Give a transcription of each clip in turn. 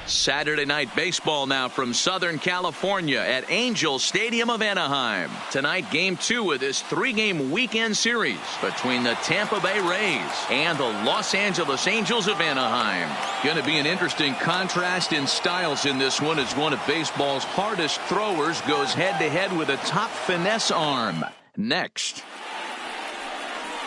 Saturday night baseball now from Southern California at Angel Stadium of Anaheim. Tonight, game 2 of this 3-game weekend series between the Tampa Bay Rays and the Los Angeles Angels of Anaheim. Going to be an interesting contrast in styles in this one as one of baseball's hardest throwers goes head-to-head with a top finesse arm. Next,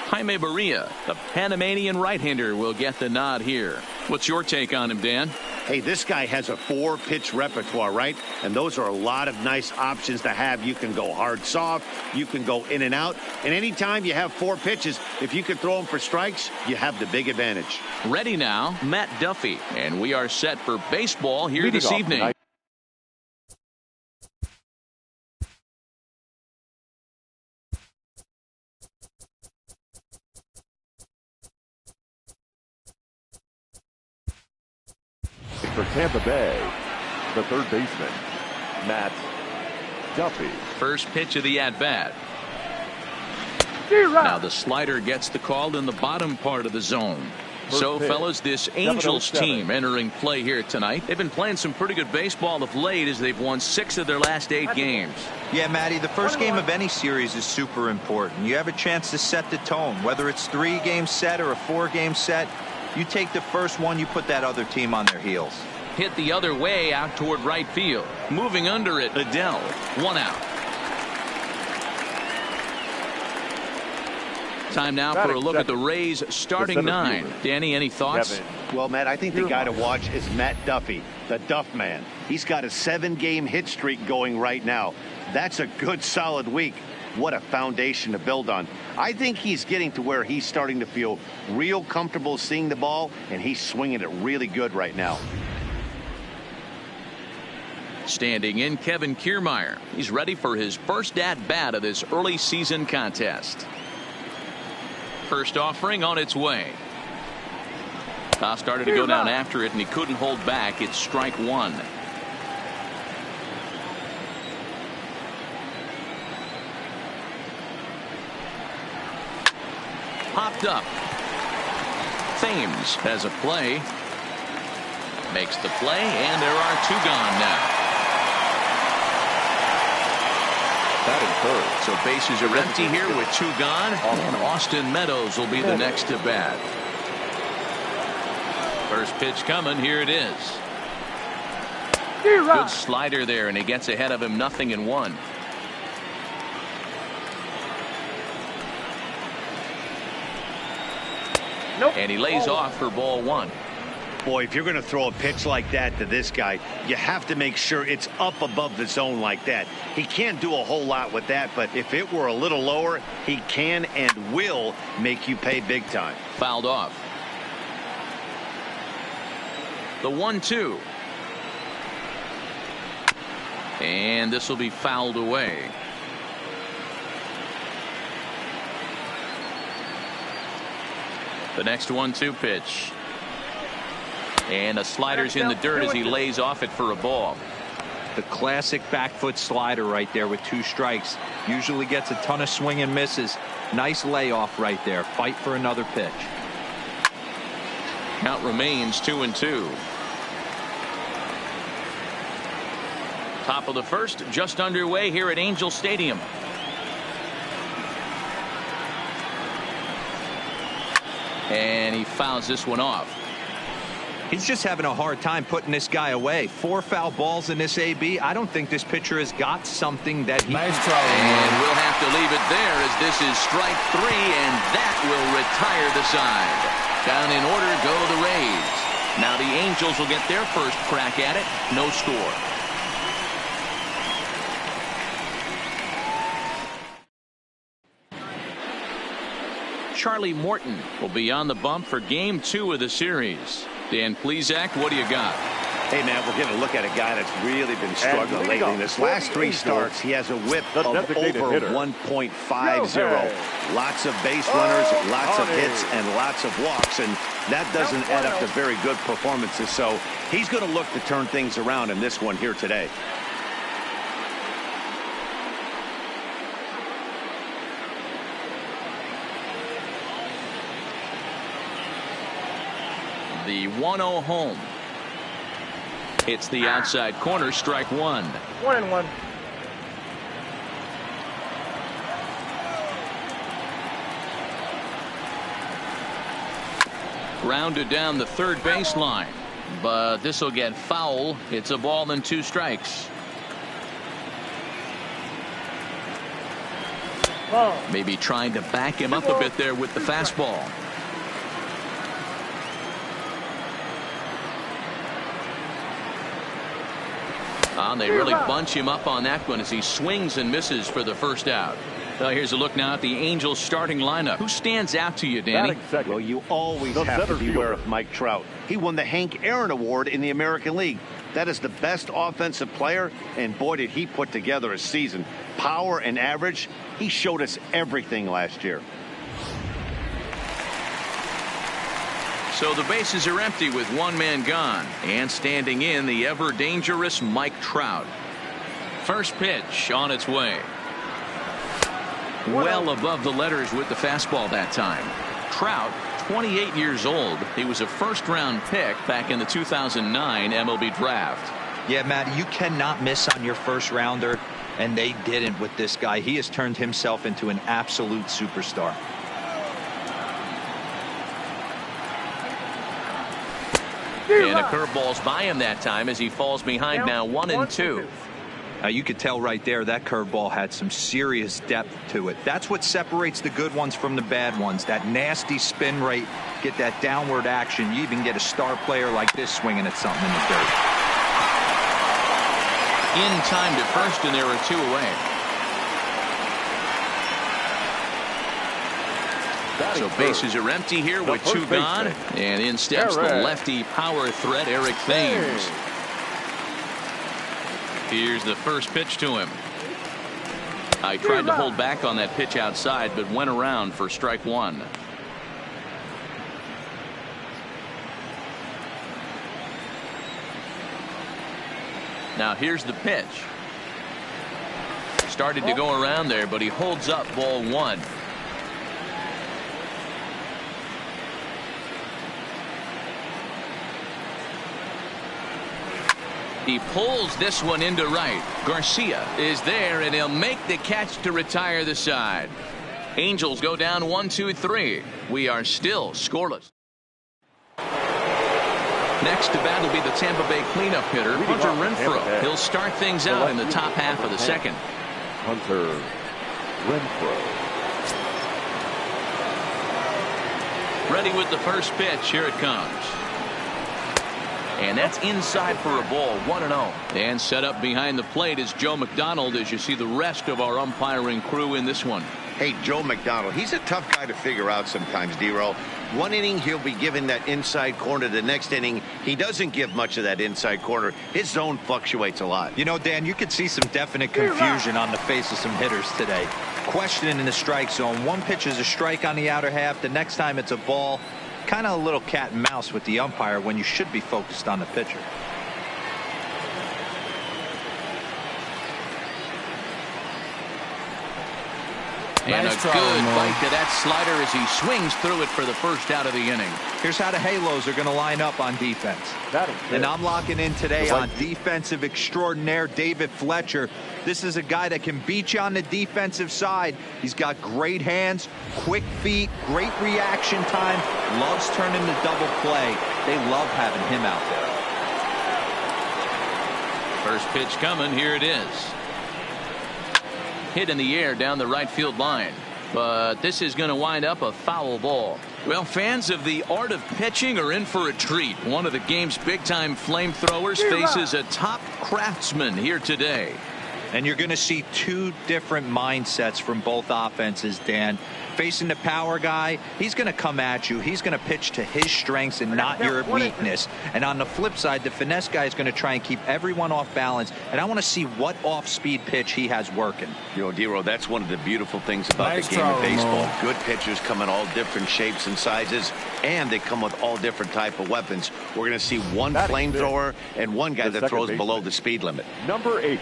Jaime Barria, the Panamanian right-hander, will get the nod here. What's your take on him, Dan? Hey, this guy has a 4-pitch repertoire, right? And those are a lot of nice options to have. You can go hard, soft. You can go in and out. And anytime you have 4 pitches, if you can throw them for strikes, you have the big advantage. Ready now, Matt Duffy. And we are set for baseball here this evening. Tonight. For Tampa Bay, the third baseman, Matt Duffy. First pitch of the at-bat. Now the slider gets the call in the bottom part of the zone. So, fellas, this Angels team entering play here tonight. They've been playing some pretty good baseball of late as they've won 6 of their last 8 games. Yeah, Matty, the first game of any series is super important. You have a chance to set the tone, whether it's 3-game set or a 4-game set. You take the first one, you put that other team on their heels. Hit the other way out toward right field. Moving under it, Adele. 1 out. Time now for a look at the Rays starting 9. Danny, any thoughts? Well, Matt, I think the guy to watch is Matt Duffy, the Duff Man. He's got a 7-game hit streak going right now. That's a good, solid week. What a foundation to build on. I think he's getting to where he's starting to feel real comfortable seeing the ball, and he's swinging it really good right now. Standing in, Kevin Kiermaier. He's ready for his first at-bat of this early season contest. First offering on its way. Toss started to go down after it, and he couldn't hold back. It's strike 1. Popped up. Thames has a play. Makes the play, and there are 2 gone now. So bases are empty here with 2 gone, and Austin Meadows will be the next to bat. First pitch coming. Here it is. Good slider there, and he gets ahead of him. 0-1. And he lays off for ball 1. Boy, if you're going to throw a pitch like that to this guy, you have to make sure it's up above the zone like that. He can't do a whole lot with that, but if it were a little lower, he can and will make you pay big time. Fouled off. The 1-2. And this will be fouled away. The next 1-2 pitch. And a slider's in the dirt as he lays off it for a ball. The classic back foot slider right there with 2 strikes. Usually gets a ton of swing and misses. Nice layoff right there. Fight for another pitch. Count remains 2-2. Top of the first, just underway here at Angel Stadium. And he fouls this one off. He's just having a hard time putting this guy away. 4 foul balls in this AB. I don't think this pitcher has got something that he... Nice try. And we'll have to leave it there as this is strike 3, and that will retire the side. Down in order go the Rays. Now the Angels will get their first crack at it. No score. Charlie Morton will be on the bump for game 2 of the series. Dan Plesac, what do you got? Hey, man, we're going to look at a guy that's really been struggling lately. In his last 3 starts, he has a whip of over 1.50. Lots of base runners, lots of hits, and lots of walks, and that doesn't add up to very good performances. So he's going to look to turn things around in this one here today. The 1-0 home. It's the outside corner, strike one. 1-1. Grounded down the third baseline, but this will get foul. It's a ball and 2 strikes. Ball. Maybe trying to back him up a bit there with the fastball. They really bunch him up on that one as he swings and misses for the first out. Well, here's a look now at the Angels starting lineup. Who stands out to you, Danny? Well, you always have to beware of Mike Trout. He won the Hank Aaron Award in the American League. That is the best offensive player, and boy, did he put together a season. Power and average, he showed us everything last year. So the bases are empty with 1 man gone, and standing in the ever dangerous Mike Trout. First pitch on its way. Well above the letters with the fastball that time. Trout, 28 years old. He was a first-round pick back in the 2009 MLB draft. Yeah, Matt, you cannot miss on your first rounder, and they didn't with this guy. He has turned himself into an absolute superstar. And a curveball's by him that time as he falls behind now 1-2. You could tell right there that curveball had some serious depth to it. That's what separates the good ones from the bad ones. That nasty spin rate, get that downward action. You even get a star player like this swinging at something in the dirt. In time to first, and there are 2 away. So bases are empty here with 2 gone, and in steps the lefty power threat, Eric Thames. Here's the first pitch to him. I tried to hold back on that pitch outside, but went around for strike 1. Now here's the pitch. Started to go around there, but he holds up ball 1. He pulls this one into right. Garcia is there, and he'll make the catch to retire the side. Angels go down 1-2-3. We are still scoreless. Next to bat will be the Tampa Bay cleanup hitter, Hunter Renfroe. He'll start things out in the top half of the second. Hunter Renfroe. Ready with the first pitch. Here it comes. And that's inside for a ball, 1-0. And set up behind the plate is Joe McDonald as you see the rest of our umpiring crew in this one. Hey, Joe McDonald, he's a tough guy to figure out sometimes, D-Roll. One inning, he'll be given that inside corner. The next inning, he doesn't give much of that inside corner. His zone fluctuates a lot. You know, Dan, you could see some definite confusion on the face of some hitters today. Questioning in the strike zone. One pitch is a strike on the outer half. The next time it's a ball. Kind of a little cat and mouse with the umpire when you should be focused on the pitcher. And a good bite to that slider as he swings through it for the first out of the inning. Here's how the Halos are going to line up on defense. And I'm locking in today on defensive extraordinaire David Fletcher. This is a guy that can beat you on the defensive side. He's got great hands, quick feet, great reaction time, loves turning the double play. They love having him out there. First pitch coming. Here it is. Hit in the air down the right field line, but this is going to wind up a foul ball. Well, fans of the art of pitching are in for a treat. One of the game's big-time flamethrowers faces a top craftsman here today. And you're going to see 2 different mindsets from both offenses, Dan. Facing the power guy, he's going to come at you. He's going to pitch to his strengths and not your weakness. And on the flip side, the finesse guy is going to try and keep everyone off balance. And I want to see what off-speed pitch he has working. You know, D-Roll, that's one of the beautiful things about the game of baseball. Good pitchers come in all different shapes and sizes, and they come with all different type of weapons. We're going to see one flamethrower and one guy that throws below the speed limit. Number 8.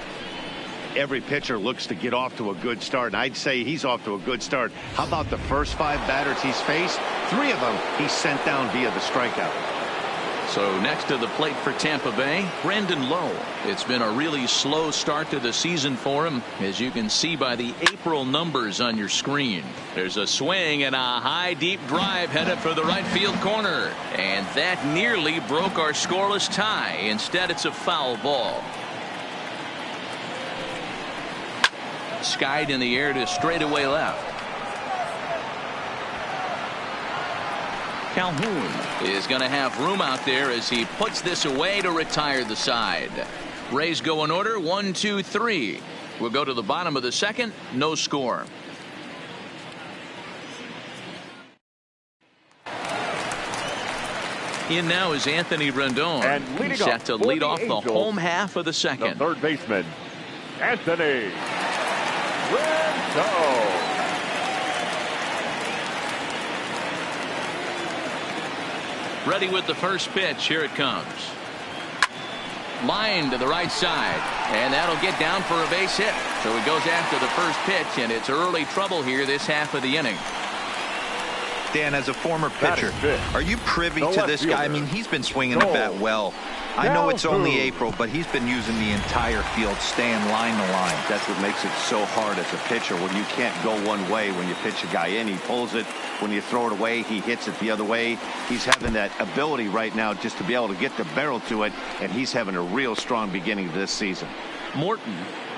Every pitcher looks to get off to a good start, and I'd say he's off to a good start. How about the first 5 batters he's faced? 3 of them he sent down via the strikeout. So next to the plate for Tampa Bay, Brandon Lowe. It's been a really slow start to the season for him, as you can see by the April numbers on your screen. There's a swing and a high deep drive headed for the right field corner, and that nearly broke our scoreless tie. Instead, it's a foul ball. Skied in the air to straightaway left. Calhoun is going to have room out there as he puts this away to retire the side. Rays go in order 1, 2, 3. We'll go to the bottom of the second. No score. In now is Anthony Rendon. And He's set to lead off the home half of the second. The third baseman, Anthony Rendon. Ready with the first pitch. Here it comes. Line to the right side, and that'll get down for a base hit. So he goes after the first pitch, and it's early trouble here this half of the inning. Dan, as a former pitcher, are you privy to this guy? I mean, he's been swinging the bat well. I know it's only April, but he's been using the entire field, staying line to line. That's what makes it so hard as a pitcher, when you can't go one way. When you pitch a guy in, he pulls it. When you throw it away, he hits it the other way. He's having that ability right now just to be able to get the barrel to it, and he's having a real strong beginning to this season. Morton,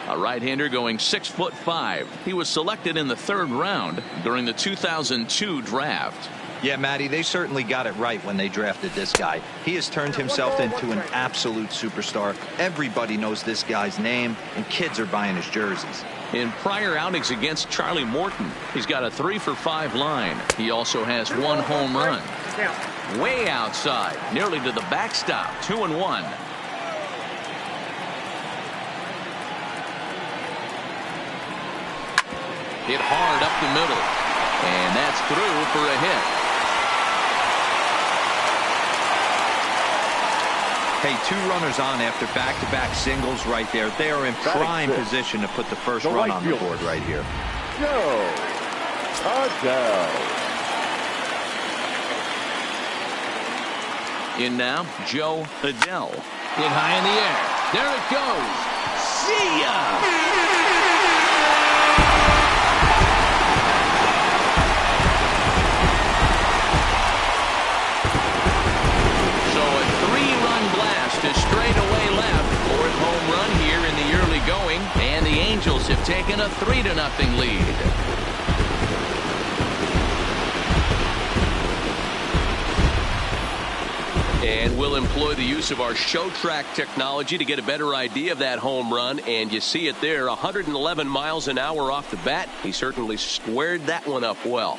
a right-hander going 6'5". He was selected in the 3rd round during the 2002 draft. Yeah, Matty, they certainly got it right when they drafted this guy. He has turned himself into an absolute superstar. Everybody knows this guy's name, and kids are buying his jerseys. In prior outings against Charlie Morton, he's got a 3-for-5 line. He also has 1 home run. Way outside, nearly to the backstop, 2-1. Hit hard up the middle, and that's through for a hit. Hey, 2 runners on after back-to-back singles right there. They are in prime position to put the first run on the board right here. Joe Adell. In now, Joe Adell. Hit high in the air. There it goes. See ya! To straightaway left. 4th home run here in the early going, and the Angels have taken a 3-0 lead. And we'll employ the use of our show track technology to get a better idea of that home run, and you see it there, 111 miles an hour off the bat. He certainly squared that one up well.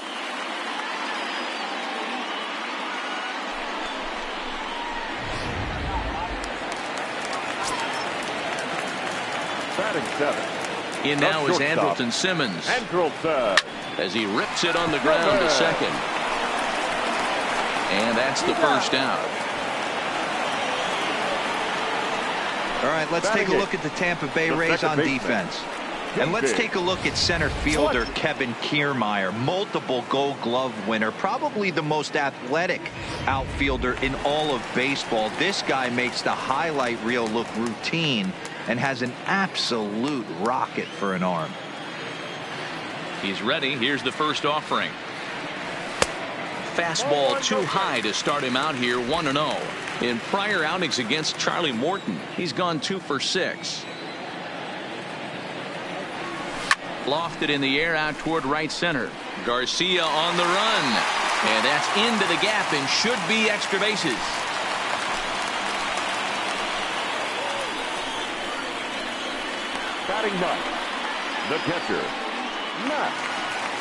In now is Andrelton Simmons. As he rips it on the ground to second. And that's the first out. All right, let's take a look at the Tampa Bay Rays on defense. And let's take a look at center fielder Kevin Kiermaier, multiple Gold Glove winner, probably the most athletic outfielder in all of baseball. This guy makes the highlight reel look routine and has an absolute rocket for an arm. He's ready. Here's the first offering. Fastball too high to start him out here, 1-0. In prior outings against Charlie Morton, he's gone 2 for 6. Lofted in the air out toward right center. Garcia on the run. And that's into the gap and should be extra bases. Batting ninth, the catcher, Max.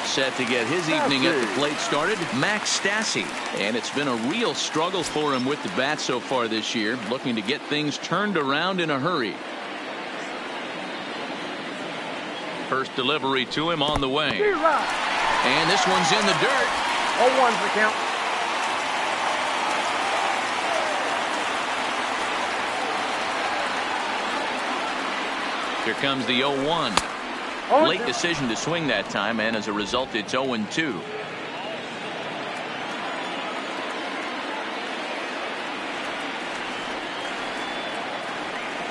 Set to get his evening at the plate started, Max Stassi. And it's been a real struggle for him with the bat so far this year, looking to get things turned around in a hurry. First delivery to him on the way. And this one's in the dirt. 0-1's the count. Here comes the 0-1. Late decision to swing that time, and as a result, it's 0-2.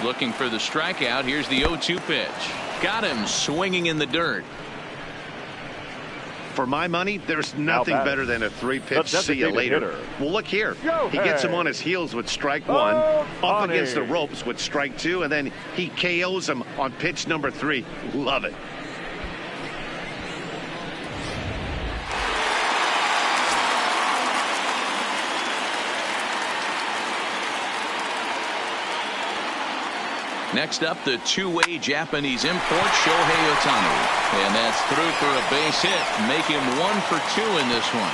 looking for the strikeout. Here's the 0-2 pitch. Got him swinging in the dirt. For my money, there's nothing better than a 3-pitch see you later. Hitter. Well, look here. He gets him on his heels with strike 1, up against the ropes with strike 2, and then he KOs him on pitch number 3. Love it. Next up, the two-way Japanese import, Shohei Ohtani. And that's through for a base hit. Make him 1 for 2 in this one.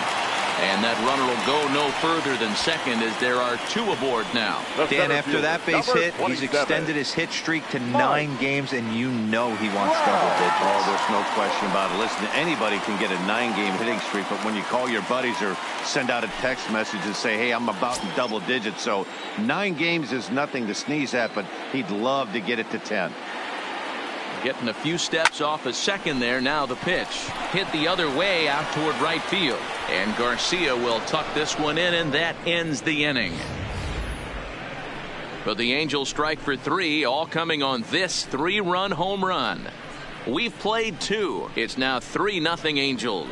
And that runner will go no further than second as there are 2 aboard now. Dan, after that base hit, he's extended his hit streak to 9 games, and you know he wants double digits. Oh, there's no question about it. Listen, anybody can get a 9-game hitting streak, but when you call your buddies or send out a text message and say, hey, I'm about in double digits, so 9 games is nothing to sneeze at, but he'd love to get it to 10. Getting a few steps off a second there. Now the pitch hit the other way out toward right field, and Garcia will tuck this one in, and that ends the inning. But the Angels strike for 3, all coming on this 3-run home run. We've played 2. It's now 3-0 Angels.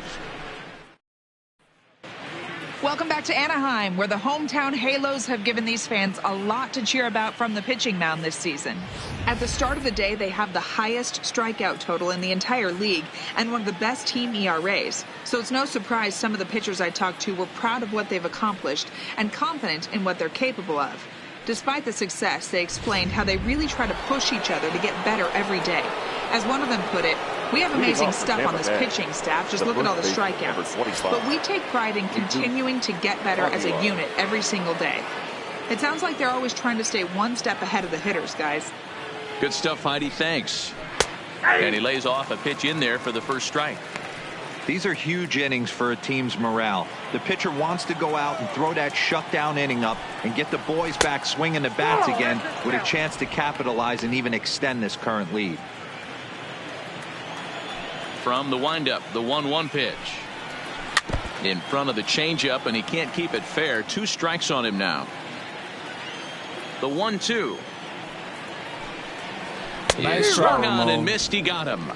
Welcome back to Anaheim, where the hometown Halos have given these fans a lot to cheer about from the pitching mound this season. At the start of the day, they have the highest strikeout total in the entire league and one of the best team ERAs. So it's no surprise some of the pitchers I talked to were proud of what they've accomplished and confident in what they're capable of. Despite the success, they explained how they really try to push each other to get better every day. As one of them put it, we have amazing stuff on this pitching staff. Just look at all the strikeouts. But we take pride in continuing to get better as a unit every single day. It sounds like they're always trying to stay one step ahead of the hitters, guys. Good stuff, Heidi. Thanks. And he lays off a pitch in there for the first strike. These are huge innings for a team's morale. The pitcher wants to go out and throw that shutdown inning up and get the boys back swinging the bats again with a chance to capitalize and even extend this current lead. From the windup, the 1-1 pitch. In front of the changeup, and he can't keep it fair. 2 strikes on him now. The 1-2. Nice swung on and missed. He got him.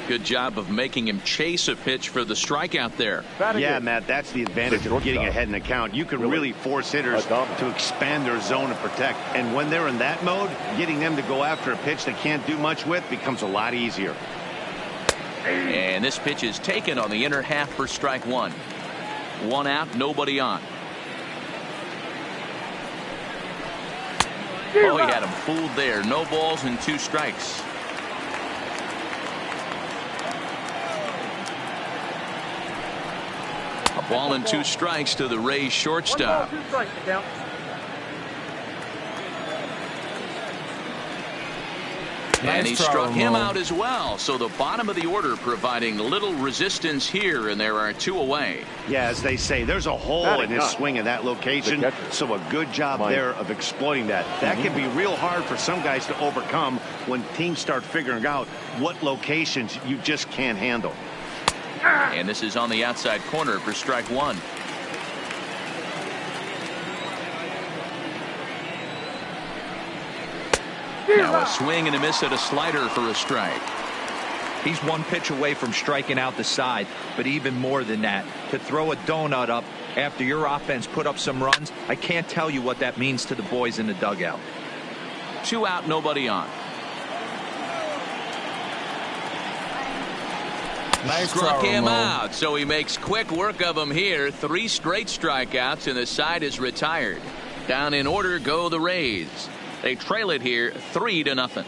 Good job of making him chase a pitch for the strikeout there. Yeah, Matt, that's the advantage of getting ahead in the count. You can really force hitters to expand their zone and protect. And when they're in that mode, getting them to go after a pitch they can't do much with becomes a lot easier. And this pitch is taken on the inner half for strike 1. 1 out, nobody on. Oh, he had him fooled there. No balls and 2 strikes. A ball and 2 strikes to the Rays shortstop. And he struck him out as well. So the bottom of the order providing little resistance here, and there are 2 away. Yeah, as they say, there's a hole in his swing in that location. So a good job there of exploiting that. That can be real hard for some guys to overcome when teams start figuring out what locations you just can't handle. And this is on the outside corner for strike 1. Now a swing and a miss at a slider for a strike. He's 1 pitch away from striking out the side, but even more than that, to throw a donut up after your offense put up some runs, I can't tell you what that means to the boys in the dugout. 2 out, nobody on. Struck him out, so he makes quick work of him here. 3 straight strikeouts, and the side is retired. Down in order go the Rays. They trail it here 3-0.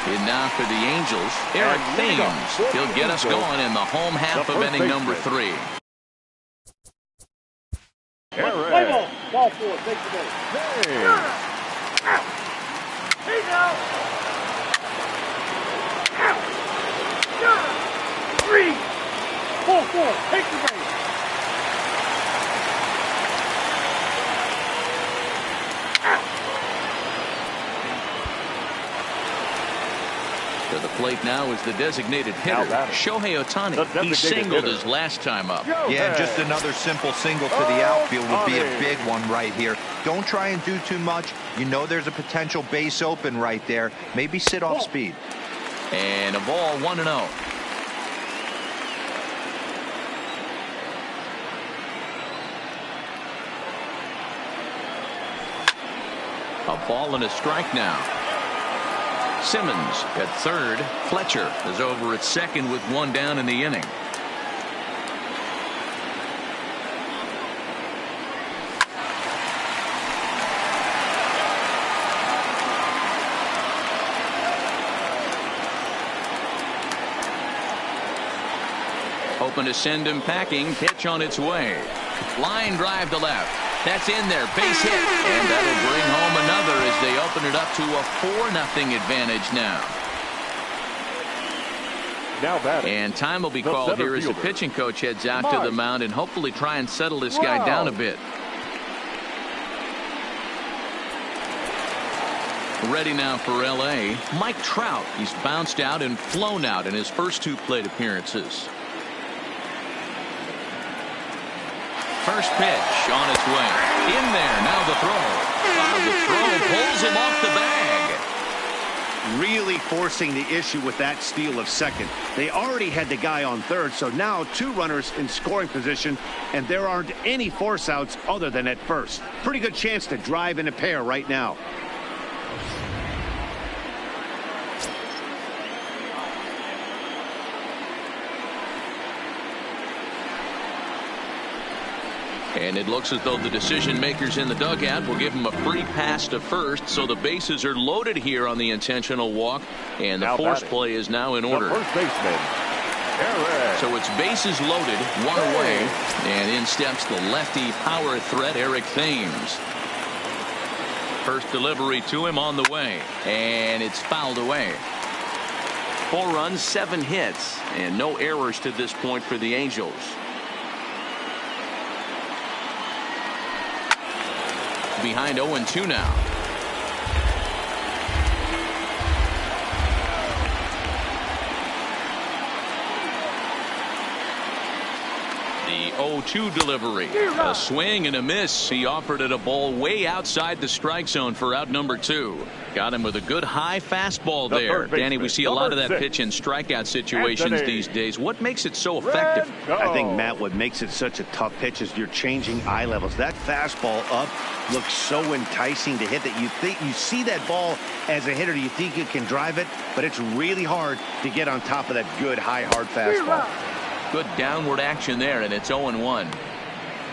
And now for the Angels, Eric Thames. He'll get us going in the home half of inning number 3. Play ball. Ball 4. Take the ball. Hey now. 3. 4. Take the base. To the plate now is the designated hitter, Shohei Ohtani. He singled his last time up. Yeah, and just another simple single to the outfield would be a big one right here. Don't try and do too much. You know there's a potential base open right there. Maybe sit off speed. And a ball, 1-0. A ball and a strike now. Simmons at third. Fletcher is over at second with one down in the inning. Hoping to send him packing. Pitch on its way. Line drive to left. That's in there. Base hit. And that'll bring home another as they open it up to a 4-0 advantage now. And time will be called here as the pitching coach heads out to the mound and hopefully try and settle this guy down a bit. Ready now for L.A. Mike Trout. He's bounced out and flown out in his first 2 plate appearances. First pitch on its way. In there. Now the throw. The throw pulls him off the bag. Really forcing the issue with that steal of second. They already had the guy on third, so now 2 runners in scoring position, and there aren't any force outs other than at first. Pretty good chance to drive in a pair right now. And it looks as though the decision makers in the dugout will give him a free pass to first, so the bases are loaded here on the intentional walk, and the force play is now in order. First baseman, Eric. So it's bases loaded, 1 away, and in steps the lefty power threat, Eric Thames. First delivery to him on the way, and it's fouled away. 4 runs, 7 hits, and no errors to this point for the Angels. Behind 0-2 now. The 0-2 delivery. A swing and a miss. He offered it a ball way outside the strike zone for out number 2. Got him with a good high fastball there. Danny, we see a lot of that pitch in strikeout situations these days. What makes it so effective? I think, Matt, what makes it such a tough pitch is you're changing eye levels. That fastball up looks so enticing to hit that you think you see that ball as a hitter. You think you can drive it, but it's really hard to get on top of that good high hard fastball. Good downward action there, and it's 0-1.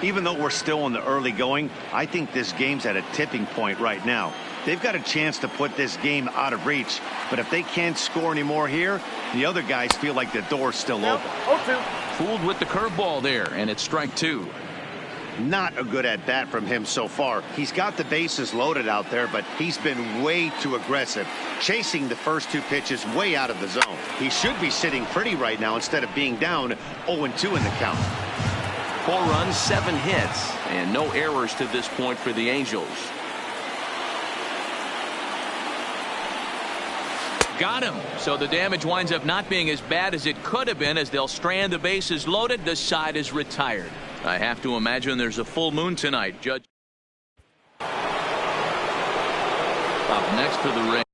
Even though we're still in the early going, I think this game's at a tipping point right now. They've got a chance to put this game out of reach, but if they can't score anymore here, the other guys feel like the door's still open. Fooled with the curveball there, and it's strike 2. Not a good at bat from him so far. He's got the bases loaded out there, but he's been way too aggressive, chasing the first 2 pitches way out of the zone. He should be sitting pretty right now instead of being down 0-2 in the count. 4 runs, 7 hits, and no errors to this point for the Angels. Got him. So the damage winds up not being as bad as it could have been as they'll strand the bases loaded. The side is retired. I have to imagine there's a full moon tonight. Judge up next to the ring.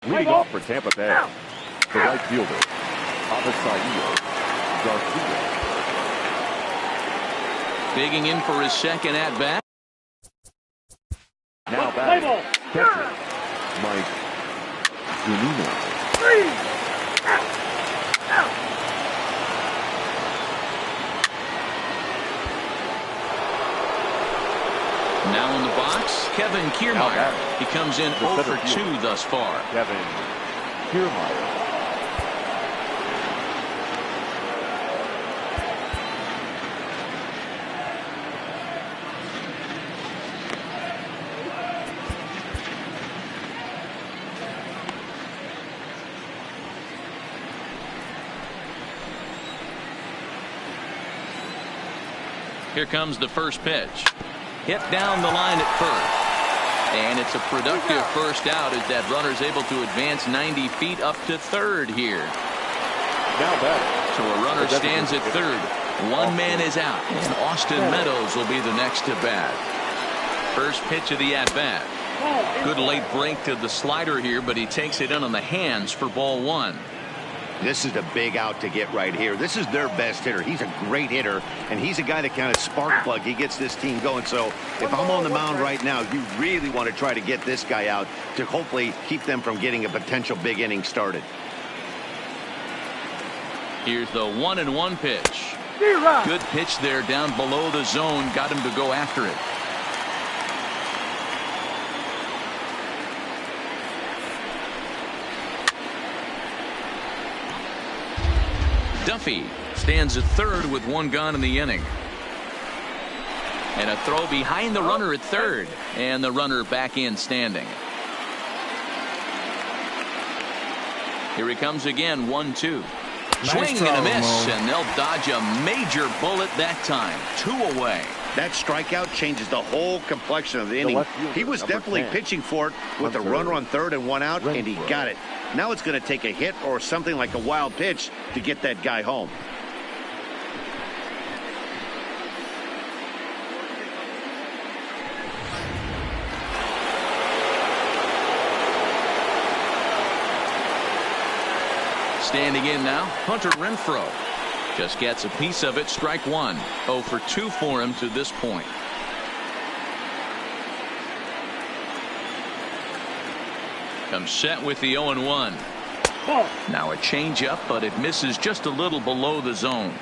Leading off for Tampa Bay, the right fielder, Avisaíl Garcia. Digging in for his second at bat. Now batting, catcher Mike Zunino. Now in the box, Kevin Kiermaier. He comes in 0 for 2 thus far. Kevin Kiermaier. Here comes the first pitch. Hit down the line at first. And it's a productive first out as that runner's able to advance 90 feet up to third here. Now back. So a runner stands at third. One man is out, and Austin Meadows will be the next to bat. First pitch of the at-bat. Good late break to the slider here, but he takes it in on the hands for ball one. This is a big out to get right here. This is their best hitter. He's a great hitter, and he's a guy that kind of spark plug. He gets this team going. So if I'm on the mound right now, you really want to try to get this guy out to hopefully keep them from getting a potential big inning started. Here's the 1-1 pitch. Good pitch there down below the zone. Got him to go after it. Duffy stands at third with one gone in the inning. And a throw behind the runner at third. And the runner back in standing. Here he comes again, 1-2. Swing and a miss, and they'll dodge a major bullet that time. 2 away. That strikeout changes the whole complexion of the inning. He was definitely pitching for it with a runner on third and one out, and he got it. Now it's going to take a hit or something like a wild pitch to get that guy home. Standing in now, Hunter Renfroe. Just gets a piece of it, strike one. 0 for 2 for him to this point. Comes set with the 0-1. Now a changeup, but it misses just a little below the zone.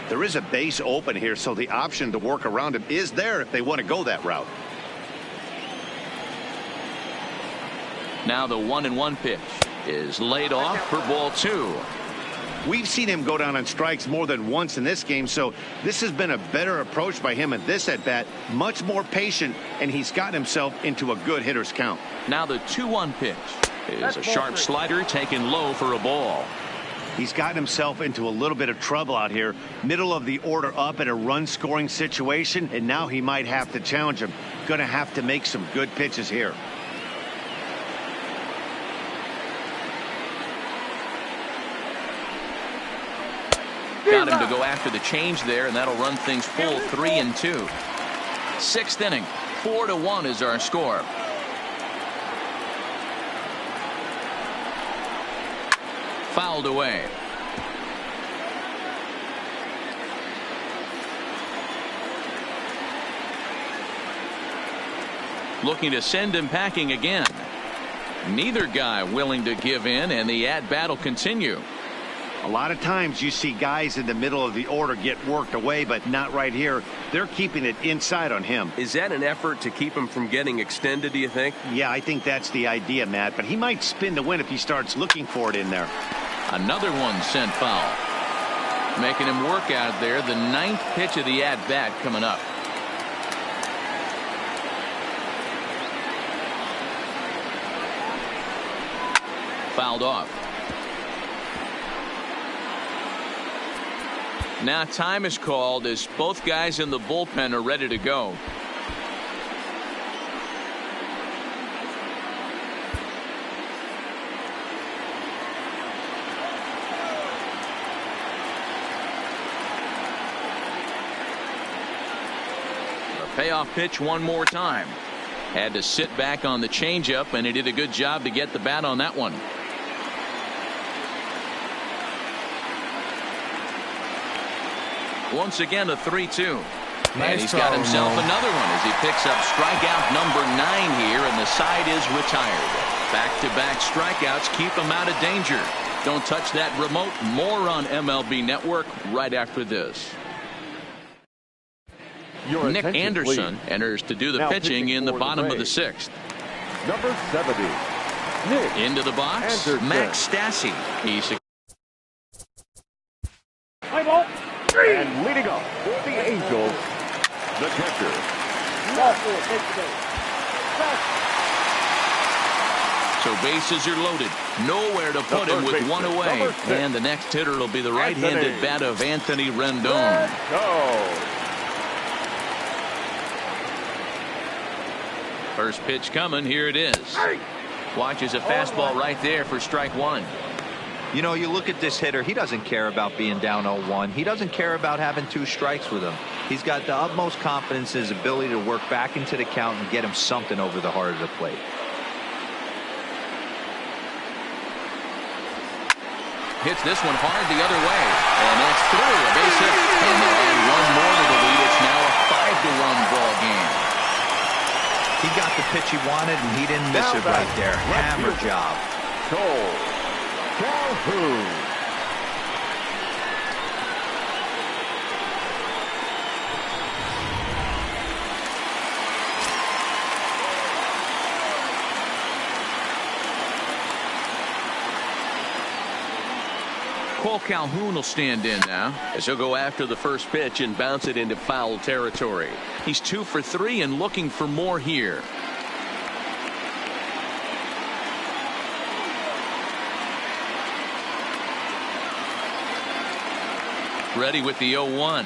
There is a base open here, so the option to work around him is there if they want to go that route. Now the 1-1 pitch is laid off for ball 2. We've seen him go down on strikes more than once in this game, so this has been a better approach by him at this at-bat. Much more patient, and he's gotten himself into a good hitter's count. Now the 2-1 pitch is a sharp slider taken low for a ball. He's gotten himself into a little bit of trouble out here. Middle of the order up in a run-scoring situation, and now he might have to challenge him. Going to have to make some good pitches here. Got him to go after the change there, and that'll run things full 3-2. 6th inning, 4-1 is our score. Fouled away. Looking to send him packing again. Neither guy willing to give in, and the at-bat will continue. A lot of times you see guys in the middle of the order get worked away, but not right here. They're keeping it inside on him. Is that an effort to keep him from getting extended, do you think? Yeah, I think that's the idea, Matt, but he might spin to win if he starts looking for it in there. Another one sent foul. Making him work out there. The 9th pitch of the at-bat coming up. Fouled off. Now time is called as both guys in the bullpen are ready to go. A payoff pitch one more time. Had to sit back on the changeup, and he did a good job to get the bat on that one. Once again a 3-2. And he's got himself another one as he picks up strikeout number 9 here, and the side is retired. Back-to-back strikeouts keep him out of danger. Don't touch that remote. More on MLB Network right after this. Nick Anderson enters to do the pitching in the bottom of the 6th. Number 70. Nick into the box, Anderson. Max Stassi. He's and leading off for the Angels, the catcher. So bases are loaded. Nowhere to put him with one away. And the next hitter will be the right-handed bat of Anthony Rendon. First pitch coming. Here it is. Watches a fastball right there for strike one. You know, you look at this hitter, he doesn't care about being down 0-1. He doesn't care about having 2 strikes with him. He's got the utmost confidence in his ability to work back into the count and get him something over the heart of the plate. Hits this one hard the other way. And that's through. A base hit. And they'll add one more to the lead. It's now a 5-1 ball game. He got the pitch he wanted, and he didn't miss it right there. Hammer job. Cole Calhoun. Cole Calhoun will stand in now as he'll go after the first pitch and bounce it into foul territory. He's 2 for 3 and looking for more here. Ready with the 0-1.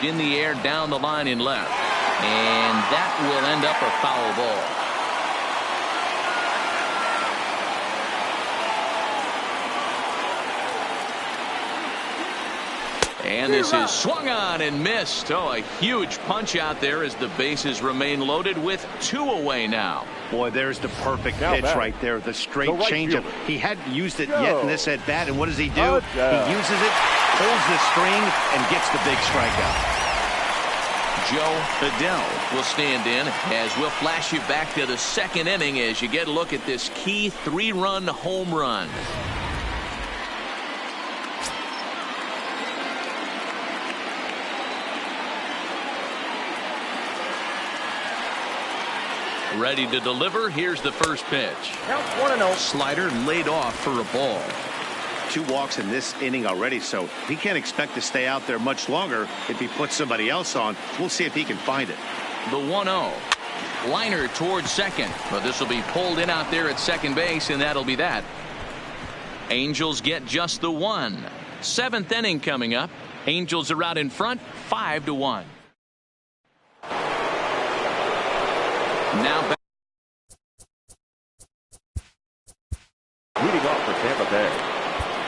In the air down the line in left. And that will end up a foul ball. And this is swung on and missed. Oh, a huge punch out there as the bases remain loaded with 2 away now. Boy, there's the perfect pitch right there. The straight changeup. He hadn't used it yet in this at bat, and what does he do? He uses it, pulls the string, and gets the big strikeout. Joe Adell will stand in as we'll flash you back to the second inning as you get a look at this key 3-run home run. Ready to deliver. Here's the first pitch. Count 1-0. Slider laid off for a ball. 2 walks in this inning already, so he can't expect to stay out there much longer if he puts somebody else on. We'll see if he can find it. The 1-0. Liner towards second, but this will be pulled in out there at second base, and that'll be that. Angels get just the 1. 7th inning coming up. Angels are out in front, 5-1. Now back. Leading off for Tampa Bay,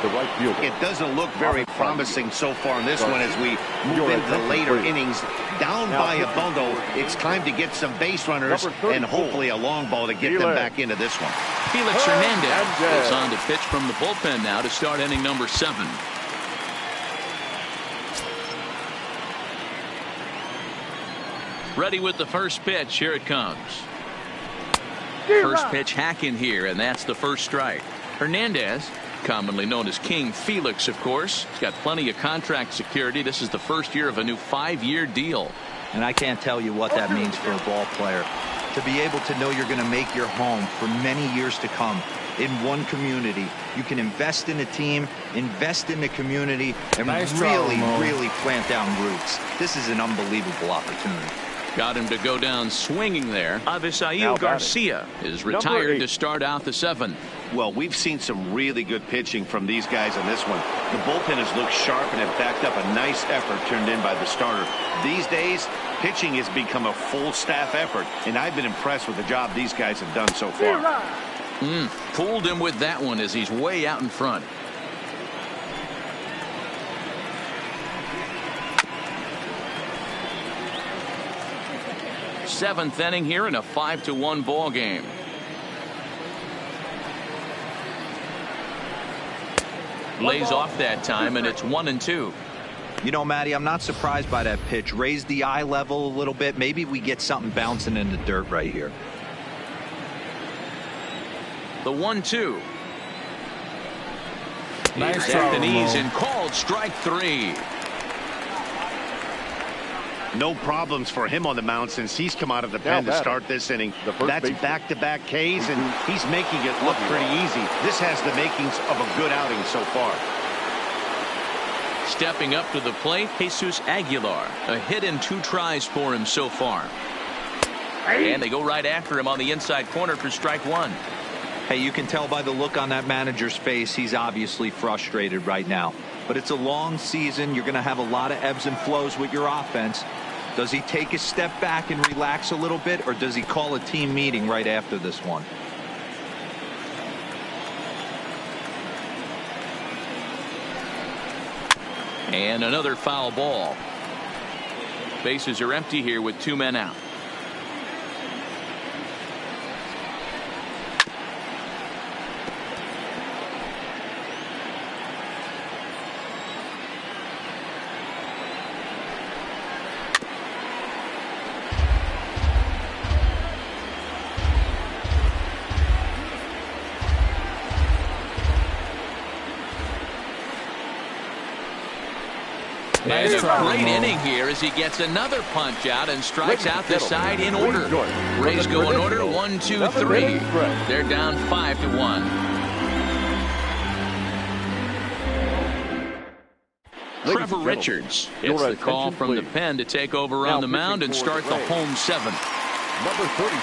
the right fielder. It doesn't look very promising so far in this one as we move into the later innings. Down by a bundle, it's time to get some base runners and hopefully a long ball to get them back into this one. Felix Hernandez is on to pitch from the bullpen now to start inning number 7. Ready with the first pitch. Here it comes. First pitch hack in here, and that's the first strike. Hernandez, commonly known as King Felix, of course, he's got plenty of contract security. This is the first year of a new 5-year deal. And I can't tell you what that means for a ball player. To be able to know you're going to make your home for many years to come in one community. You can invest in a team, invest in the community, and really plant down roots. This is an unbelievable opportunity. Got him to go down swinging there. Avisail Garcia is retired to start out the 7th. Well, we've seen some really good pitching from these guys on this one. The bullpen has looked sharp and have backed up a nice effort turned in by the starter. These days, pitching has become a full staff effort, and I've been impressed with the job these guys have done so far. Fooled him with that one as he's way out in front. Seventh inning here in a 5-1 ball game. Lays off that time, and it's 1-2. You know, Matty, I'm not surprised by that pitch. Raise the eye level a little bit. Maybe we get something bouncing in the dirt right here. The 1-2. Nice He's at the knees and called strike 3. No problems for him on the mound since he's come out of the pen to start this inning. That's back-to-back Ks, and he's making it look pretty easy. This has the makings of a good outing so far. Stepping up to the plate, Jesus Aguilar. A hit and 2 tries for him so far. And they go right after him on the inside corner for strike 1. Hey, you can tell by the look on that manager's face, he's obviously frustrated right now. But it's a long season. You're going to have a lot of ebbs and flows with your offense. Does he take a step back and relax a little bit, or does he call a team meeting right after this one? And another foul ball. Bases are empty here with 2 men out. And a great inning here as he gets another punch out and strikes out the side in order. Rays go in order 1, 2, 3. They're down 5-1. Trevor Richards gets the call from the pen to take over on the mound and start the home 7th. Number 30.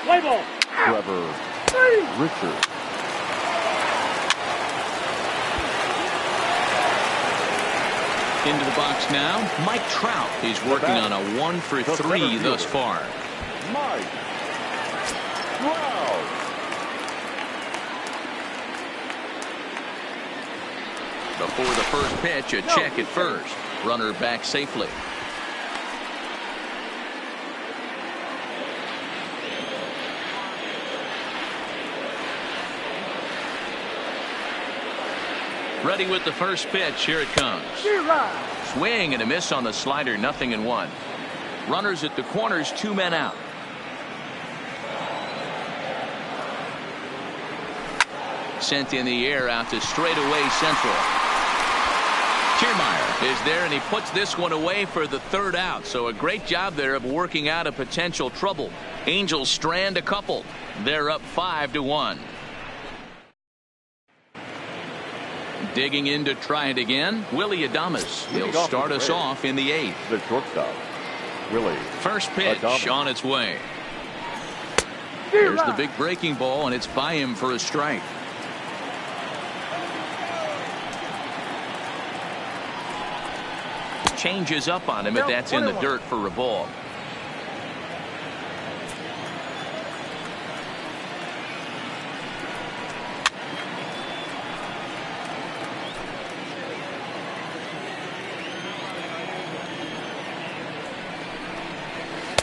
Play ball. Trevor Richards. Into the box now, Mike Trout. He's working on a 1 for 3 thus far. Mike Trout. Before the first pitch, a check at first. Runner back safely. Ready with the first pitch. Here it comes. Swing and a miss on the slider. 0-1. Runners at the corners. 2 men out. Sent in the air out to straightaway central. Kiermaier is there, and he puts this one away for the 3rd out. So a great job there of working out a potential trouble. Angels strand a couple. They're up 5-1. Digging in to try it again, Willy Adames. He'll start us off in the 8th. The shortstop, Willy. First pitch on its way. There's the big breaking ball, and it's by him for a strike. Changes up on him, but that's in the dirt for a ball.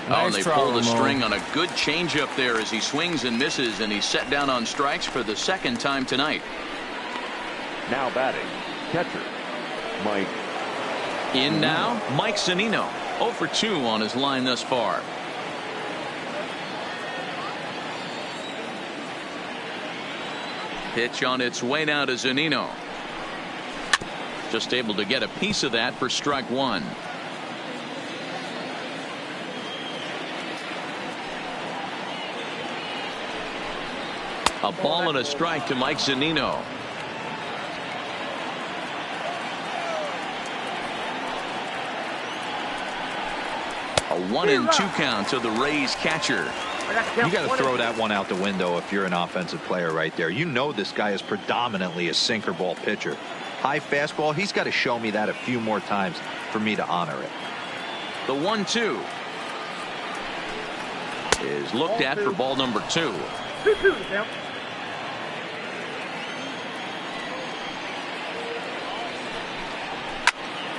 Oh, and they pull the string on a good changeup there as he swings and misses, and he's set down on strikes for the 2nd time tonight. Now batting, catcher, Mike. In now, Mike Zunino. 0 for 2 on his line thus far. Pitch on its way now to Zunino. Just able to get a piece of that for strike 1. A ball and a strike to Mike Zunino. A 1-2 count to the Rays catcher. You got to throw that one out the window if you're an offensive player right there. You know this guy is predominantly a sinker ball pitcher. High fastball, he's got to show me that a few more times for me to honor it. The 1-2 is looked at for ball number 2.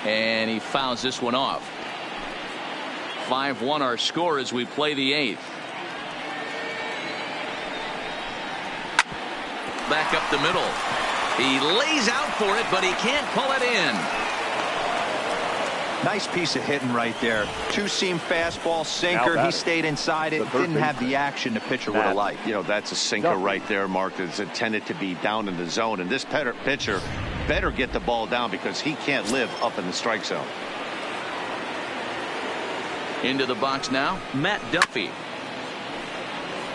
And he fouls this one off. 5-1 our score as we play the 8th. Back up the middle. He lays out for it, but he can't pull it in. Nice piece of hitting right there. 2-seam fastball, sinker. He stayed inside it. Didn't have the action the pitcher would have liked. You know, that's a sinker right there, Mark, that's intended to be down in the zone. And this pitcher better get the ball down because he can't live up in the strike zone. Into the box now, Matt Duffy.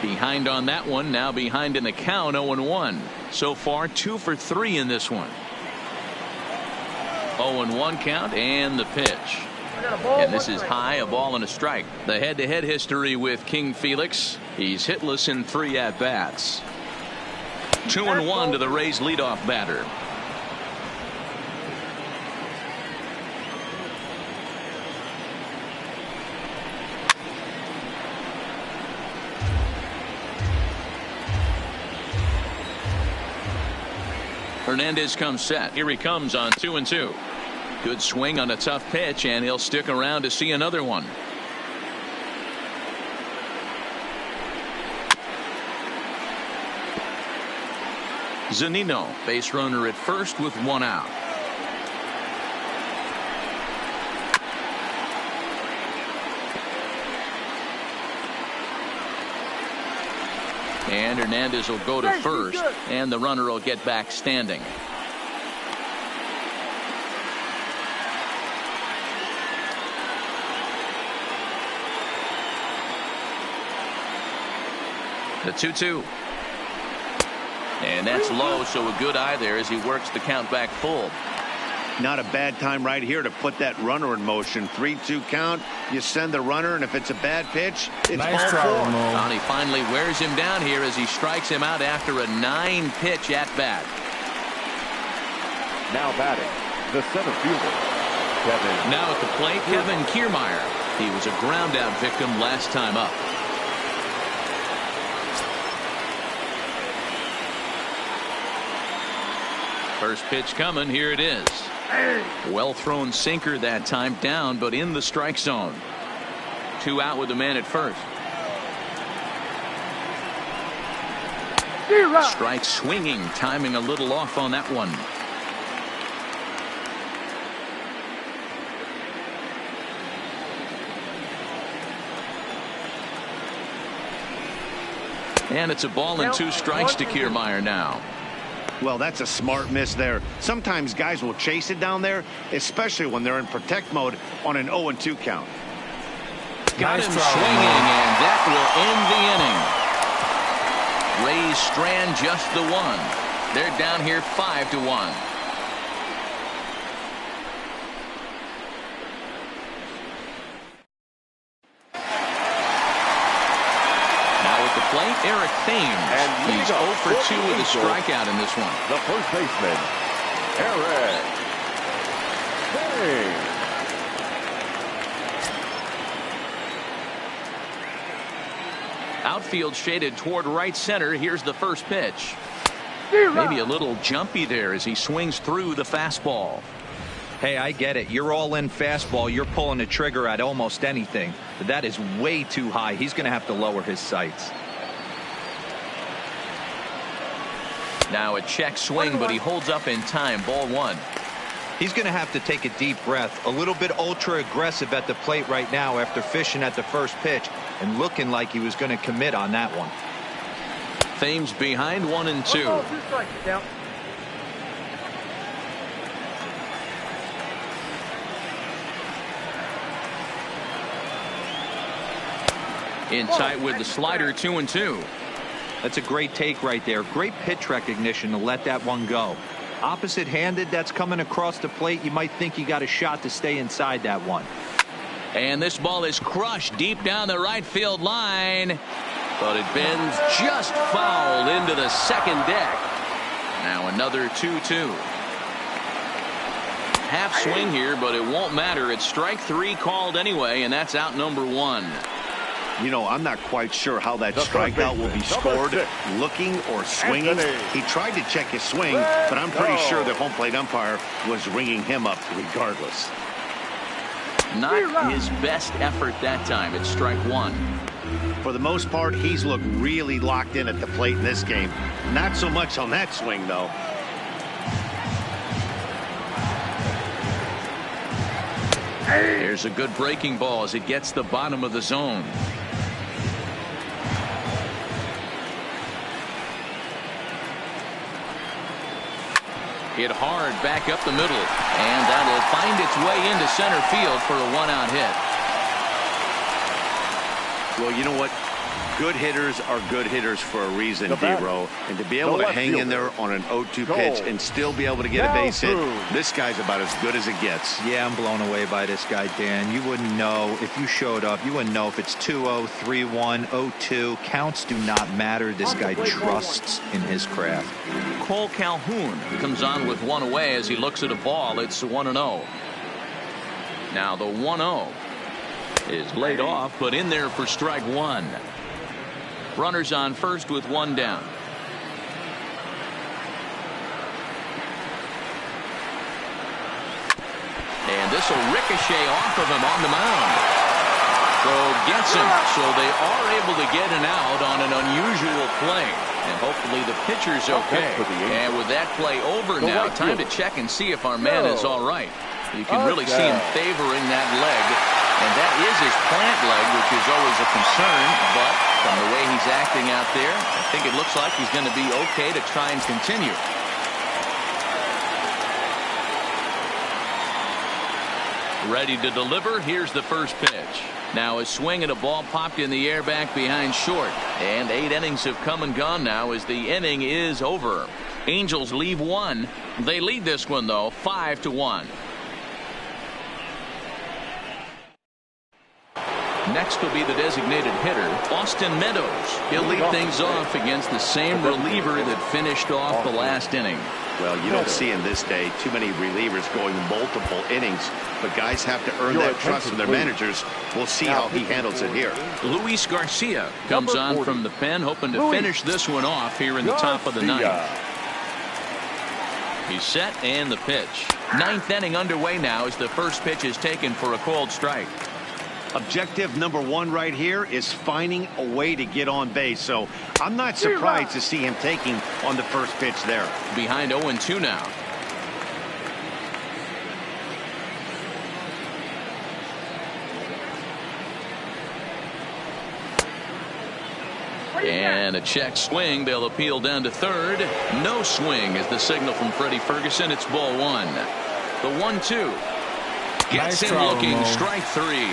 Behind on that one, now behind in the count, 0-1. So far, 2 for 3 in this one. 0-1 count and the pitch. And this is high, a ball and a strike. The head-to-head history with King Felix. He's hitless in 3 at-bats. 2-1 to the Rays leadoff batter. Hernandez comes set. Here he comes on 2-2. Good swing on a tough pitch, and he'll stick around to see another one. Zunino, base runner at first with one out. And Hernandez will go to first, and the runner will get back standing. The 2-2. And that's low, so a good eye there as he works the count back full. Not a bad time right here to put that runner in motion. 3-2 count. You send the runner, and if it's a bad pitch, it's nice ball four. And he finally wears him down here as he strikes him out after a 9-pitch at bat. Now batting, the center fielder, Kevin. Now at the plate, Kevin Kiermaier. He was a ground out victim last time up. First pitch coming. Here it is. Well thrown sinker that time, down but in the strike zone. 2 out with the man at first. Strike swinging, timing a little off on that one. And it's a ball and 2 strikes to Kiermaier now. Well, that's a smart miss there. Sometimes guys will chase it down there, especially when they're in protect mode on an 0-2 count. Got him swinging, and that will end the inning. Rays strand just the one. They're down here 5-1. Plate, Eric Thames. And he's 0 for 2 with a strikeout in this one. The first baseman, Eric Thames. Outfield shaded toward right center. Here's the first pitch. Maybe a little jumpy there as he swings through the fastball. Hey, I get it. You're all in fastball. You're pulling the trigger at almost anything. But that is way too high. He's going to have to lower his sights. Now a check swing, but he holds up in time. Ball 1. He's going to have to take a deep breath. A little bit ultra aggressive at the plate right now after fishing at the first pitch and looking like he was going to commit on that one. Thames behind 1-2. In tight with the slider, 2-2. That's a great take right there. Great pitch recognition to let that one go. Opposite handed, that's coming across the plate. You might think you got a shot to stay inside that one. And this ball is crushed deep down the right field line, but it bends just foul into the second deck. Now another 2-2. Half swing here, but it won't matter. It's strike 3 called anyway, and that's out number 1. You know, I'm not quite sure how that strikeout will be scored, looking or swinging. He tried to check his swing, but I'm pretty sure the home plate umpire was ringing him up regardless. Not his best effort that time. It's strike 1. For the most part, he's looked really locked in at the plate in this game. Not so much on that swing, though. There's a good breaking ball as it gets the bottom of the zone. Hit hard back up the middle, and that'll find its way into center field for a 1-out hit. Well, you know what? Good hitters are good hitters for a reason, D-Row. And to be able to hang in there on an 0-2 pitch and still be able to get a base hit, this guy's about as good as it gets. Yeah, I'm blown away by this guy, Dan. You wouldn't know if you showed up. You wouldn't know if it's 2-0, 3-1, 0-2. Counts do not matter. This guy trusts in his craft. Cole Calhoun comes on with one away as he looks at a ball. It's 1-0. Now the 1-0 is laid off, but in there for strike 1. Runners on first with 1 down. this will ricochet off of him on the mound. So gets him. So they are able to get an out on an unusual play. And hopefully the pitcher's okay. And with that play over now, time to check and see if our man is all right. You can really see him favoring that leg. And that is his plant leg, which is always a concern. But from the way he's acting out there, I think it looks like he's going to be okay to try and continue. Ready to deliver. Here's the first pitch. Now a swing and a ball popped in the air back behind short. And 8 innings have come and gone now as the inning is over. Angels leave 1. They lead this one, though, 5-1. Next will be the designated hitter, Austin Meadows. He'll lead things off against the same reliever that finished off the last inning. Well, you don't see in this day too many relievers going multiple innings, but guys have to earn that trust from their managers. We'll see how he handles it here. Luis Garcia comes on from the pen, hoping to finish this one off here in the top of the 9th. He's set and the pitch. 9th inning underway now as the first pitch is taken for a called strike. Objective number 1 right here is finding a way to get on base. So I'm not surprised to see him taking on the first pitch there. Behind 0-2 now. And a check swing. They'll appeal down to third. No swing is the signal from Freddie Ferguson. It's ball 1. The 1-2. Gets him looking. Strike 3.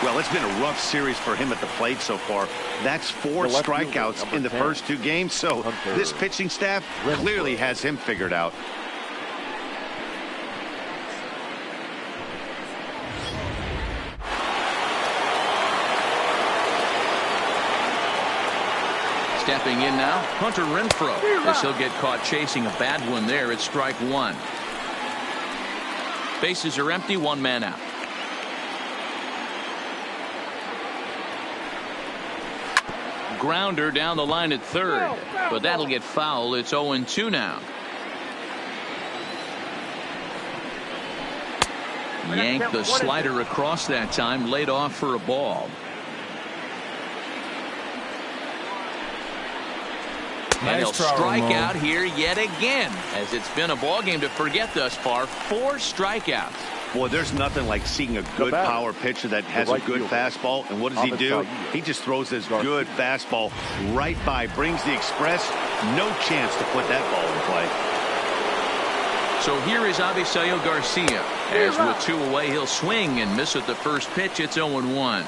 Well, it's been a rough series for him at the plate so far. That's 4 strikeouts in the first 2 games, so this pitching staff clearly has him figured out. Stepping in now, Hunter Renfroe. As he'll get caught chasing a bad one there. It's strike 1. Bases are empty, 1 man out. Grounder down the line at third, but that'll get foul. It's 0-2 now. Yanked the slider across that time, laid off for a ball. And he'll strike out here yet again, as it's been a ball game to forget thus far. 4 strikeouts. Boy, there's nothing like seeing a good power pitcher that has a good fastball. And what does he do? He just throws this good fastball right by, brings the express. No chance to put that ball in play. So here is Avisail Garcia. As with 2 away, he'll swing and miss at the first pitch. It's 0-1.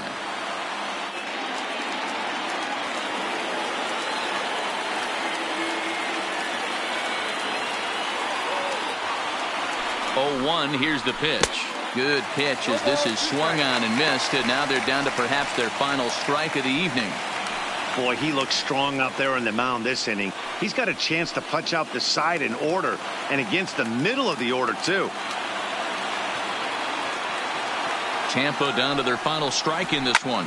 Here's the pitch. Good pitch as this is swung on and missed, and now they're down to perhaps their final strike of the evening. Boy, he looks strong out there on the mound this inning. He's got a chance to punch out the side in order and against the middle of the order too. Tampa down to their final strike in this one.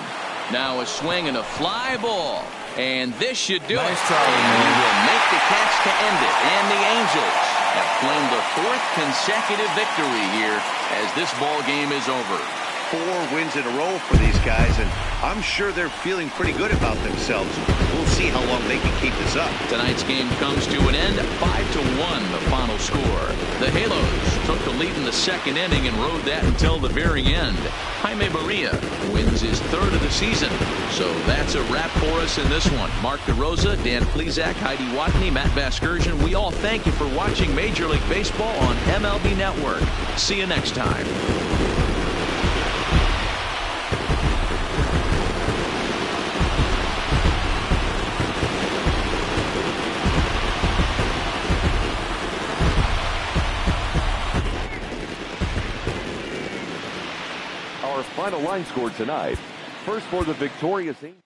Now a swing and a fly ball, and this should do it. And he will make the catch to end it, and the Angels have claimed the 4th consecutive victory here as this ball game is over. 4 wins in a row for these guys, and I'm sure they're feeling pretty good about themselves. We'll see how long they can keep this up. Tonight's game comes to an end, 5-1 the final score. The Halos took the lead in the 2nd inning and rode that until the very end. Jaime Barria wins his 3rd of the season. So that's a wrap for us in this one. Mark DeRosa, Dan Plesac, Heidi Watney, Matt Vasgersian. We all thank you for watching Major League Baseball on MLB Network. See you next time. Final line score tonight. First for the victorious Angels.